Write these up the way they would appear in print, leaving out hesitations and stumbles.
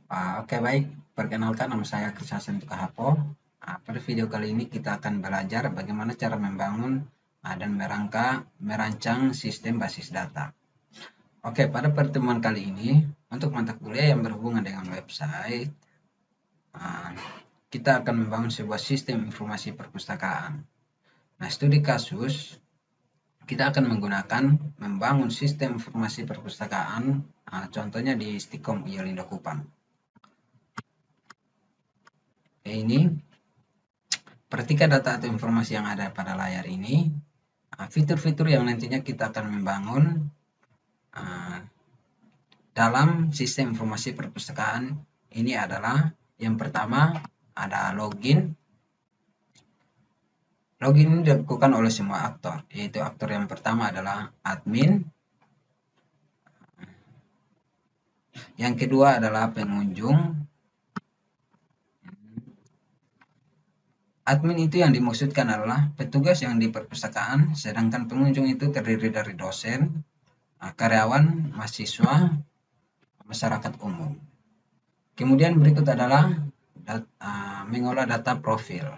Oke baik, perkenalkan nama saya Krisasen Tukahapo. Pada video kali ini kita akan belajar bagaimana cara membangun dan merancang sistem basis data. Oke, pada pertemuan kali ini untuk mata kuliah yang berhubungan dengan website, kita akan membangun sebuah sistem informasi perpustakaan. Nah, studi kasus kita akan menggunakan membangun sistem informasi perpustakaan, contohnya di Stikom Yolindo Kupang. Ini perhatikan data atau informasi yang ada pada layar ini. Fitur-fitur yang nantinya kita akan membangun dalam sistem informasi perpustakaan ini adalah yang pertama ada login. Login ini dilakukan oleh semua aktor, yaitu aktor yang pertama adalah admin, yang kedua adalah pengunjung. Admin itu yang dimaksudkan adalah petugas yang di perpustakaan, sedangkan pengunjung itu terdiri dari dosen, karyawan, mahasiswa, masyarakat umum. Kemudian berikut adalah mengolah data profil.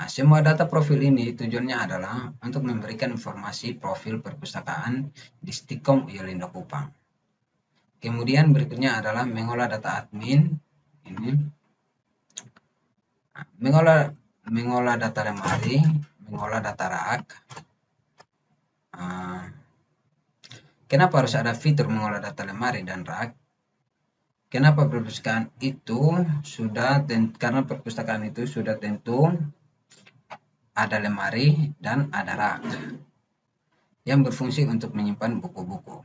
Semua data profil ini tujuannya adalah untuk memberikan informasi profil perpustakaan di Stikom Yolindo Kupang. Kemudian berikutnya adalah mengolah data admin. Ini mengolah data lemari, mengolah data rak. Kenapa harus ada fitur mengolah data lemari dan rak? Kenapa perpustakaan itu karena perpustakaan itu sudah tentu ada lemari dan ada rak yang berfungsi untuk menyimpan buku-buku.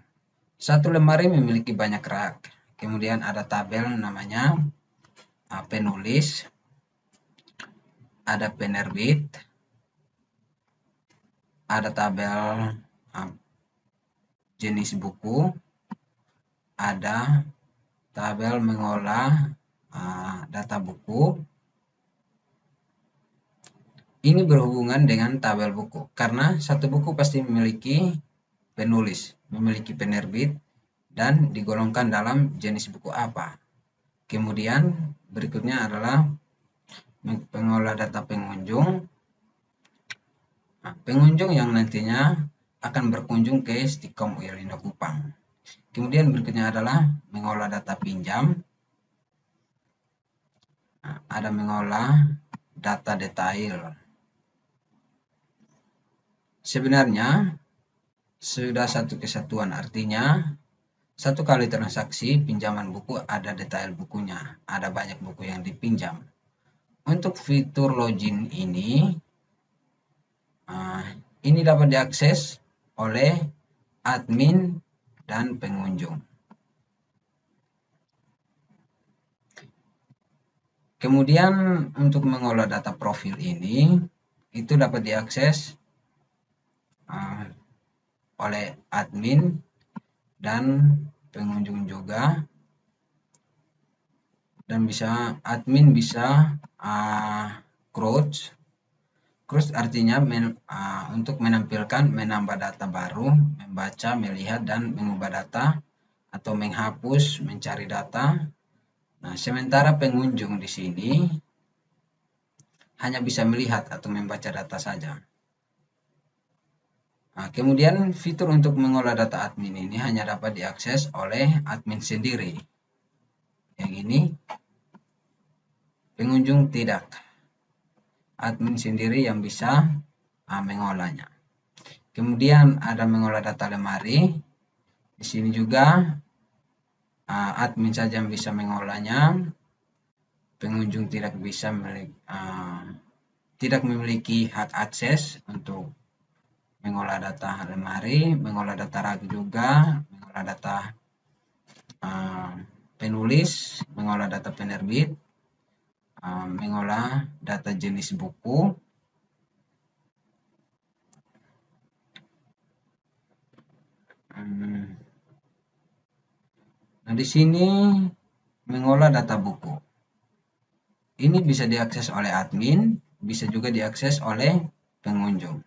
Satu lemari memiliki banyak rak, kemudian ada tabel namanya penulis, ada penerbit, ada tabel jenis buku, ada tabel mengolah data buku. Ini berhubungan dengan tabel buku, karena satu buku pasti memiliki penulis, memiliki penerbit, dan digolongkan dalam jenis buku apa. Kemudian berikutnya adalah mengolah data pengunjung. Pengunjung yang nantinya akan berkunjung ke Stikom Yolindo Kupang. Kemudian berikutnya adalah mengolah data pinjam. Ada mengolah data detail. Sebenarnya sudah satu kesatuan, artinya satu kali transaksi pinjaman buku ada detail bukunya, ada banyak buku yang dipinjam. Untuk fitur login ini dapat diakses oleh admin dan pengunjung. Kemudian untuk mengolah data profil ini itu dapat diakses oleh admin dan pengunjung juga, dan admin bisa crouch artinya untuk menambah data baru, membaca, melihat, dan mengubah data, atau menghapus, mencari data. Nah, sementara pengunjung di sini hanya bisa melihat atau membaca data saja. Kemudian fitur untuk mengolah data admin ini hanya dapat diakses oleh admin sendiri. Yang ini pengunjung tidak. Admin sendiri yang bisa mengolahnya. Kemudian ada mengolah data lemari. Di sini juga admin saja yang bisa mengolahnya. Pengunjung tidak memiliki hak akses untuk mengolah data lemari, mengolah data rak juga, mengolah data penulis, mengolah data penerbit, mengolah data jenis buku. Nah, di sini mengolah data buku. Ini bisa diakses oleh admin, bisa juga diakses oleh pengunjung.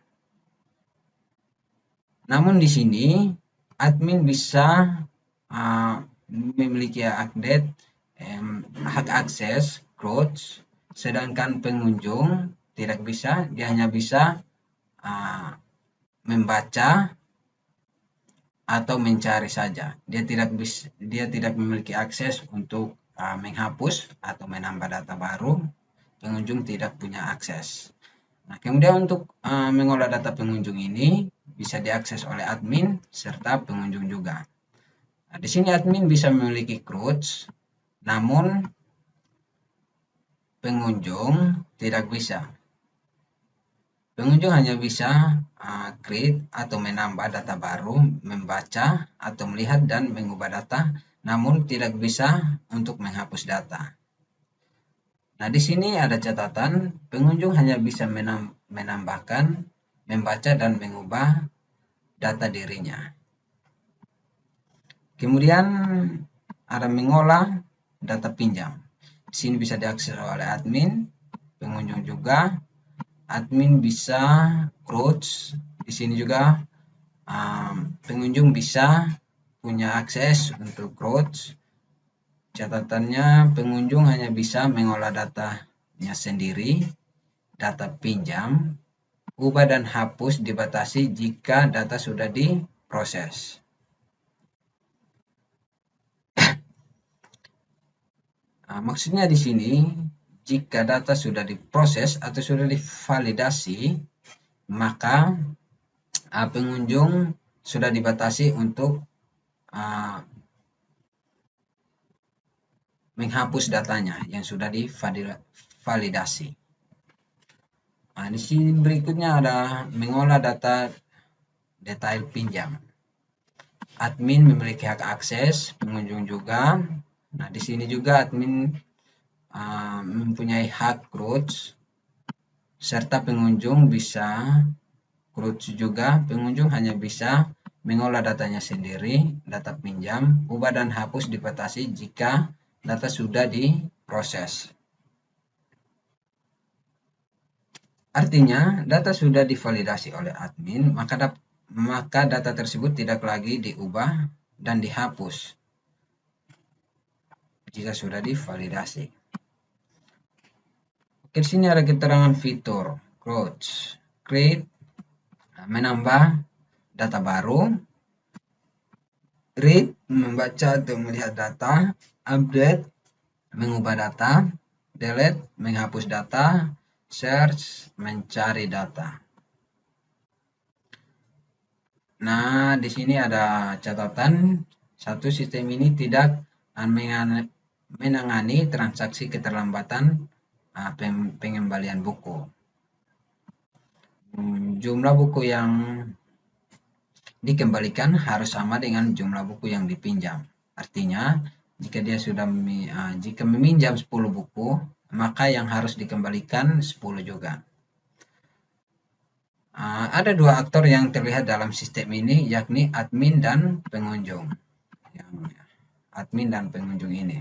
Namun di sini admin bisa memiliki hak akses crouch, sedangkan pengunjung tidak bisa, dia hanya bisa membaca atau mencari saja. Dia tidak memiliki akses untuk menghapus atau menambah data baru. Pengunjung tidak punya akses. Nah, kemudian untuk mengolah data pengunjung ini bisa diakses oleh admin serta pengunjung juga. Nah, di sini admin bisa memiliki crouch, namun pengunjung tidak bisa. Pengunjung hanya bisa create atau menambah data baru, membaca atau melihat dan mengubah data, namun tidak bisa untuk menghapus data. Nah, di sini ada catatan, pengunjung hanya bisa menambahkan, membaca dan mengubah data dirinya. Kemudian ada mengolah data pinjam. Di sini bisa diakses oleh admin, pengunjung juga. Admin bisa crouch. Di sini juga pengunjung bisa punya akses untuk crouch. Catatannya, pengunjung hanya bisa mengolah datanya sendiri, data pinjam, ubah dan hapus dibatasi jika data sudah diproses. Maksudnya di sini, jika data sudah diproses atau sudah divalidasi, maka pengunjung sudah dibatasi untuk menghapus datanya yang sudah divalidasi. Nah, di sini berikutnya ada mengolah data detail pinjam. Admin memiliki hak akses, pengunjung juga. Nah, di sini juga admin mempunyai hak crouch, serta pengunjung bisa crouch juga. Pengunjung hanya bisa mengolah datanya sendiri, data pinjam, ubah dan hapus dibatasi jika data sudah diproses. Artinya, data sudah divalidasi oleh admin, maka data tersebut tidak lagi diubah dan dihapus jika sudah divalidasi. Oke, di sini ada keterangan fitur crouch, create, menambah data baru, read, membaca atau melihat data, update, mengubah data, delete, menghapus data, search, mencari data. Nah, di sini ada catatan, satu sistem ini tidak menangani transaksi keterlambatan pengembalian buku. Jumlah buku yang dikembalikan harus sama dengan jumlah buku yang dipinjam. Artinya, jika meminjam 10 buku, maka yang harus dikembalikan 10 juga. Ada dua aktor yang terlihat dalam sistem ini, yakni admin dan pengunjung. Admin dan pengunjung ini.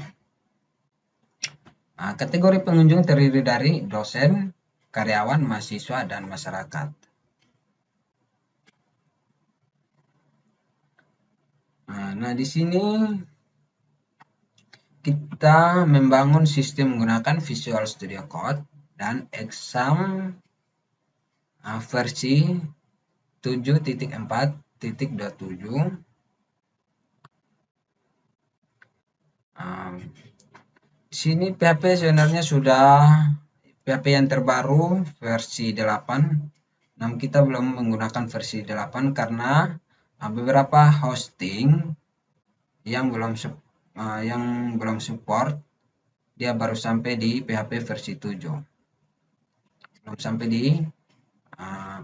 Kategori pengunjung terdiri dari dosen, karyawan, mahasiswa, dan masyarakat. Nah, di sini kita membangun sistem menggunakan Visual Studio Code dan Exam versi 7.4.27. Di sini PHP sebenarnya sudah PHP yang terbaru versi 8. Namun kita belum menggunakan versi 8 karena beberapa hosting yang belum support, dia baru sampai di PHP versi 7, belum sampai di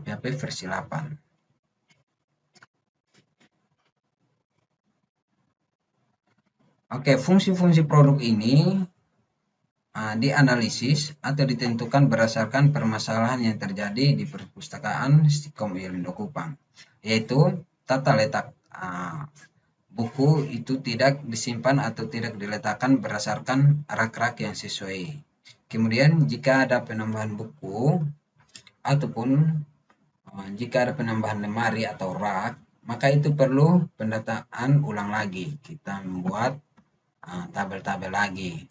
PHP versi 8. Oke, fungsi-fungsi produk ini dianalisis atau ditentukan berdasarkan permasalahan yang terjadi di perpustakaan Stikom Yelindo Kupang, yaitu tata letak buku itu tidak disimpan atau tidak diletakkan berdasarkan rak-rak yang sesuai. Kemudian jika ada penambahan buku ataupun jika ada penambahan lemari atau rak, maka itu perlu pendataan ulang lagi. Kita membuat tabel-tabel lagi.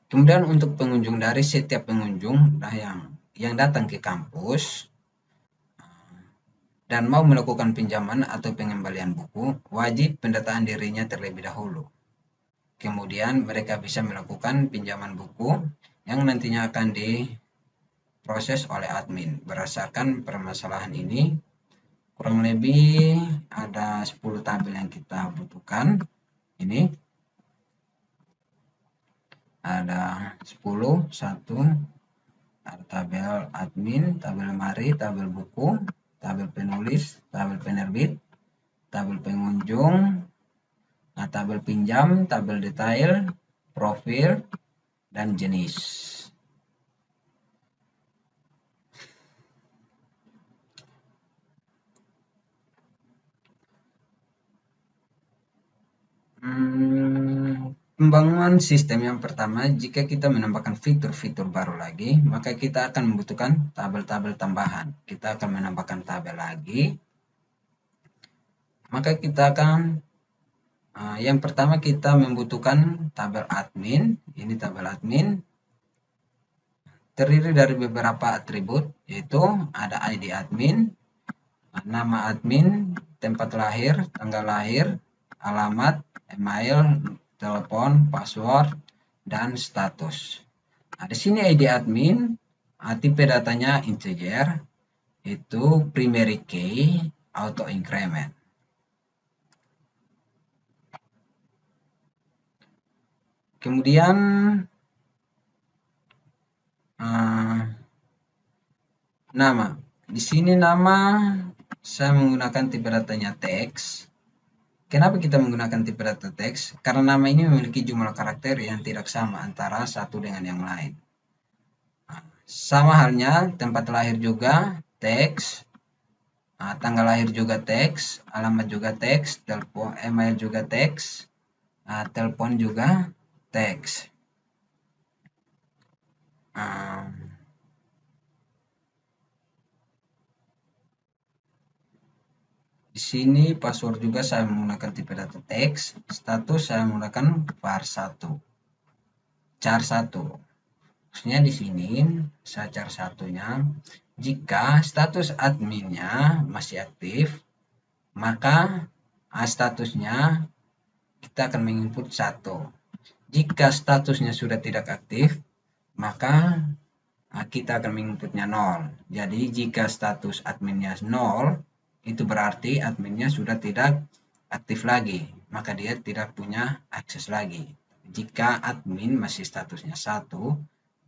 Kemudian untuk pengunjung, dari setiap pengunjung yang datang ke kampus dan mau melakukan pinjaman atau pengembalian buku, wajib pendataan dirinya terlebih dahulu. Kemudian mereka bisa melakukan pinjaman buku yang nantinya akan diproses oleh admin. Berdasarkan permasalahan ini, kurang lebih ada 10 tabel yang kita butuhkan. Ini ada 10, 1, ada tabel admin, tabel lemari, tabel buku, tabel penulis, tabel penerbit, tabel pengunjung, tabel pinjam, tabel detail, profil, dan jenis. Pembangunan sistem yang pertama, jika kita menambahkan fitur-fitur baru lagi, maka kita akan membutuhkan tabel-tabel tambahan. Kita akan menambahkan tabel lagi. Maka kita akan, yang pertama kita membutuhkan tabel admin. Ini tabel admin. Terdiri dari beberapa atribut, yaitu ada ID admin, nama admin, tempat lahir, tanggal lahir, alamat, email, telepon, password, dan status. Di sini ID admin, tipe datanya integer, itu primary key, auto increment. Kemudian nama. Di sini nama saya menggunakan tipe datanya teks. Kenapa kita menggunakan tipe data teks? Karena nama ini memiliki jumlah karakter yang tidak sama antara satu dengan yang lain. Sama halnya tempat lahir juga teks, tanggal lahir juga teks, alamat juga teks, telepon, email juga teks, telepon juga teks. Di sini password juga saya menggunakan tipe data teks, status saya menggunakan var1, char1. Maksudnya di sini saya char1-nya, jika status adminnya masih aktif, maka statusnya kita akan menginput 1. Jika statusnya sudah tidak aktif, maka kita akan menginputnya 0. Jadi jika status adminnya 0, itu berarti adminnya sudah tidak aktif lagi, maka dia tidak punya akses lagi. Jika admin masih statusnya 1,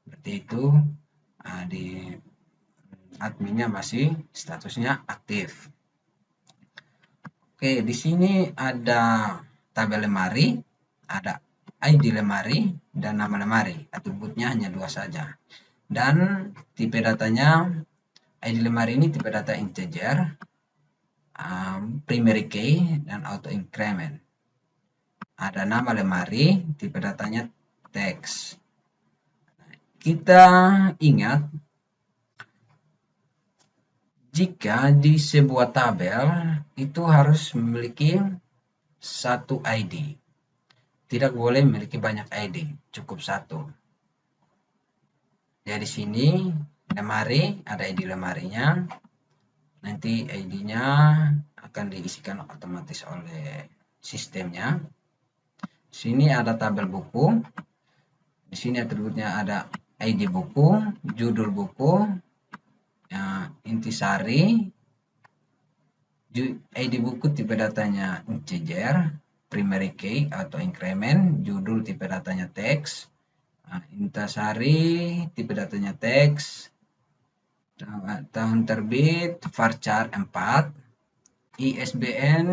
berarti itu di adminnya masih statusnya aktif. Oke, di sini ada tabel lemari, ada ID lemari, dan nama lemari. Atributnya hanya 2 saja. Dan tipe datanya, ID lemari ini tipe data integer, primary key, dan auto increment. Ada nama lemari, tipe datanya teks. Kita ingat, jika di sebuah tabel itu harus memiliki satu ID. Tidak boleh memiliki banyak ID, cukup 1. Jadi sini lemari, ada ID lemarinya. Nanti ID-nya akan diisikan otomatis oleh sistemnya. Sini ada tabel buku. Di sini atributnya ada ID buku, judul buku, intisari, ID buku tipe datanya integer, primary key atau increment, judul tipe datanya teks, intisari tipe datanya teks, tahun terbit varchar 4, ISBN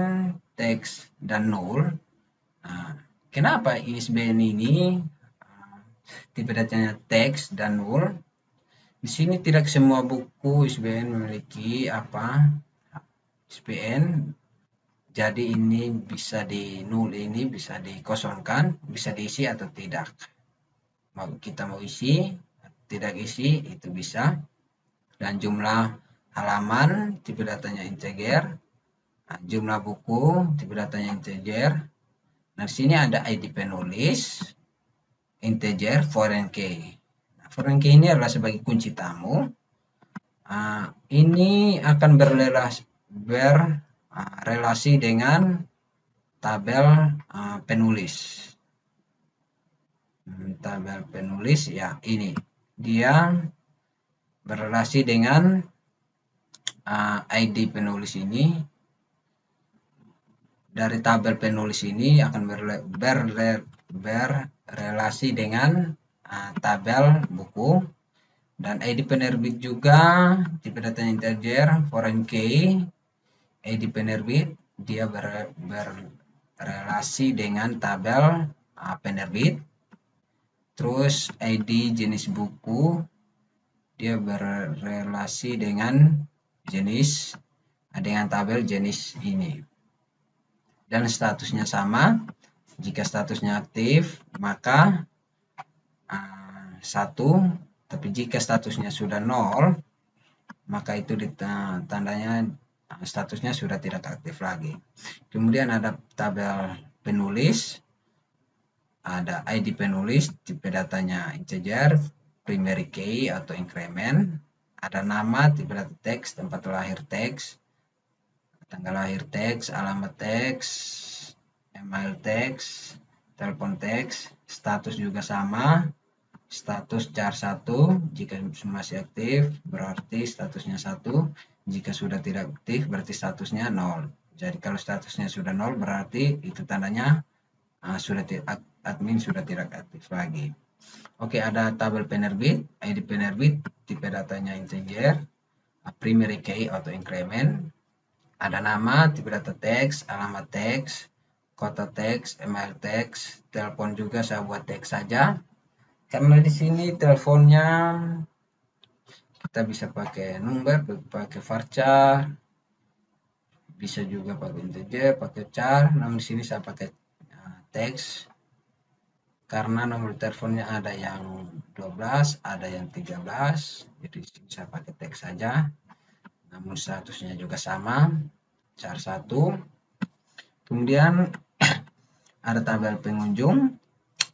teks dan 0. Kenapa ISBN ini tipe datanya teks dan 0? Di sini tidak semua buku ISBN memiliki ISBN. Jadi ini bisa di 0, ini bisa dikosongkan, bisa diisi atau tidak. Kita mau isi, tidak isi, itu bisa. Dan jumlah halaman tipe datanya integer, jumlah buku tipe datanya integer, Nah, di sini ada ID penulis, integer, foreign key. Nah, foreign key ini adalah sebagai kunci tamu. Ini akan berrelasi dengan tabel penulis. Tabel penulis ya ini. Dia berrelasi dengan ID penulis ini. Dari tabel penulis ini akan berrelasi dengan tabel buku, dan ID penerbit juga tipe datanya integer, foreign key. ID penerbit dia berrelasi dengan tabel penerbit. Terus ID jenis buku dia berrelasi dengan tabel jenis ini. Dan statusnya sama. Jika statusnya aktif maka 1, tapi jika statusnya sudah 0 maka itu tandanya statusnya sudah tidak aktif lagi. Kemudian ada tabel penulis, ada ID penulis, tipe datanya integer, primary key atau increment, ada nama, tipe data teks, tempat lahir teks, tanggal lahir teks, alamat teks, email teks, telepon teks, status juga sama, status char 1, jika masih aktif berarti statusnya 1, jika sudah tidak aktif berarti statusnya 0. Jadi kalau statusnya sudah 0 berarti itu tandanya admin sudah tidak aktif lagi. Oke, ada tabel penerbit, ID penerbit, tipe datanya integer, primary key atau increment, ada nama, tipe data teks, alamat teks, kota teks, email teks, telepon juga saya buat teks saja. Karena di sini teleponnya kita bisa pakai number, pakai varchar, bisa juga pakai integer, pakai char. Namun di sini saya pakai teks karena nomor teleponnya ada yang 12, ada yang 13. Jadi di sini saya pakai teks saja. Namun statusnya juga sama, char 1. Kemudian ada tabel pengunjung,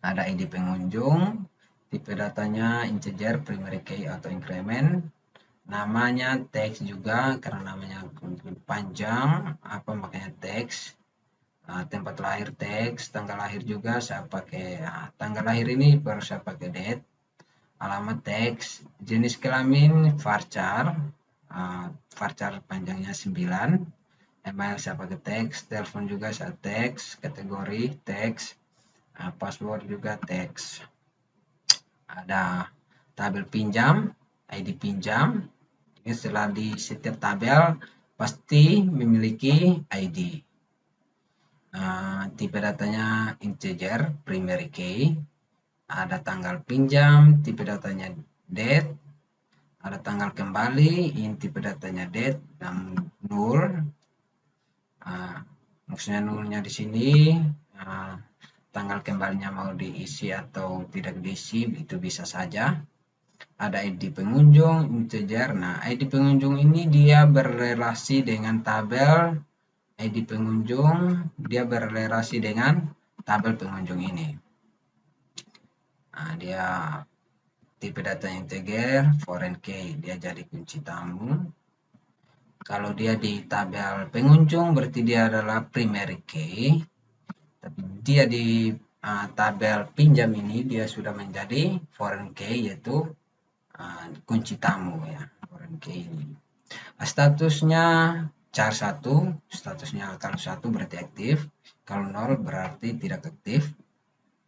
ada ID pengunjung, tipe datanya integer, primary key atau increment, namanya teks juga karena namanya panjang makanya teks, tempat lahir teks, tanggal lahir juga saya pakai tanggal lahir ini baru saya pakai date, alamat teks, jenis kelamin varchar, varchar panjangnya 9, email saya pakai teks, telepon juga saya teks, kategori teks, password juga teks. Ada tabel pinjam, ID pinjam. Ini setelah di setiap tabel pasti memiliki ID. Tipe datanya integer, primary key. Ada tanggal pinjam, tipe datanya date. Ada tanggal kembali, ini tipe datanya date dan null. Maksudnya nullnya di sini tanggal kembalinya mau diisi atau tidak diisi itu bisa saja. Ada ID pengunjung integer. Nah, ID pengunjung ini dia berrelasi dengan tabel ID pengunjung, dia berrelasi dengan tabel pengunjung ini. Nah, dia tipe data integer, foreign key, dia jadi kunci tamu. Kalau dia di tabel pengunjung berarti dia adalah primary key. Tapi dia di tabel pinjam ini dia sudah menjadi foreign key, yaitu kunci tamu ya, foreign key ini. Statusnya char 1, statusnya kalau 1 berarti aktif, kalau 0 berarti tidak aktif.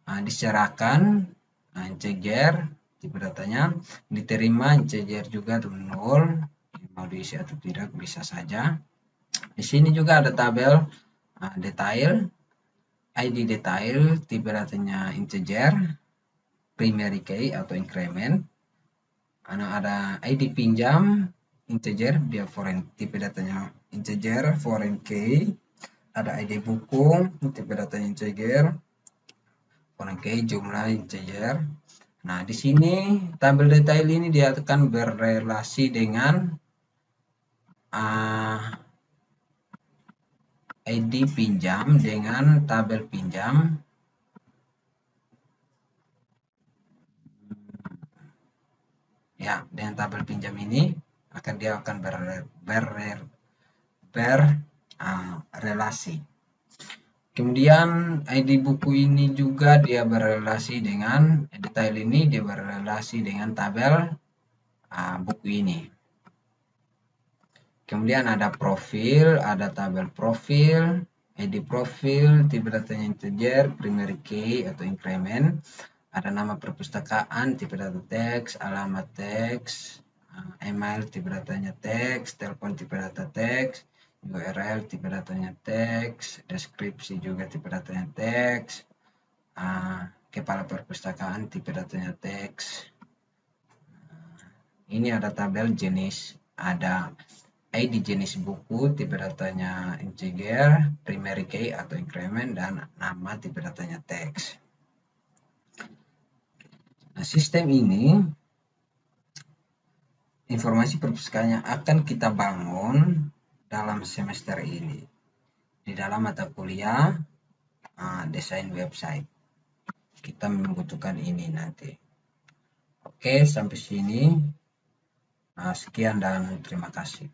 Diserahkan integer, tipe datanya, diterima integer juga 0, mau diisi atau tidak bisa saja. Di sini juga ada tabel detail, ID detail, tipe datanya integer, primary key atau increment. Ada ID pinjam integer, dia foreign, tipe datanya integer, foreign key. Ada ID buku, tipe datanya integer, foreign key, jumlah integer. Nah, di sini tabel detail ini dia akan berrelasi dengan ID pinjam dengan tabel pinjam. Ya, dengan tabel pinjam ini dia akan berrelasi. Kemudian ID buku ini juga dia berrelasi dengan detail ini, dia berrelasi dengan tabel buku ini. Kemudian ada profil, ada tabel profil, ID profil, tipe datanya integer, primary key atau increment, ada nama perpustakaan, tipe data teks, alamat teks, email, tipe datanya teks, telepon, tipe data teks, URL, tipe datanya teks, deskripsi juga tipe datanya teks, kepala perpustakaan, tipe datanya teks. Ini ada tabel jenis, ada ID jenis buku, tipe datanya integer, primary key atau increment, dan nama tipe datanya teks. Nah, sistem ini, informasi perpustakaan yang akan kita bangun dalam semester ini di dalam mata kuliah desain website. Kita membutuhkan ini nanti. Oke, sampai sini. Sekian dan terima kasih.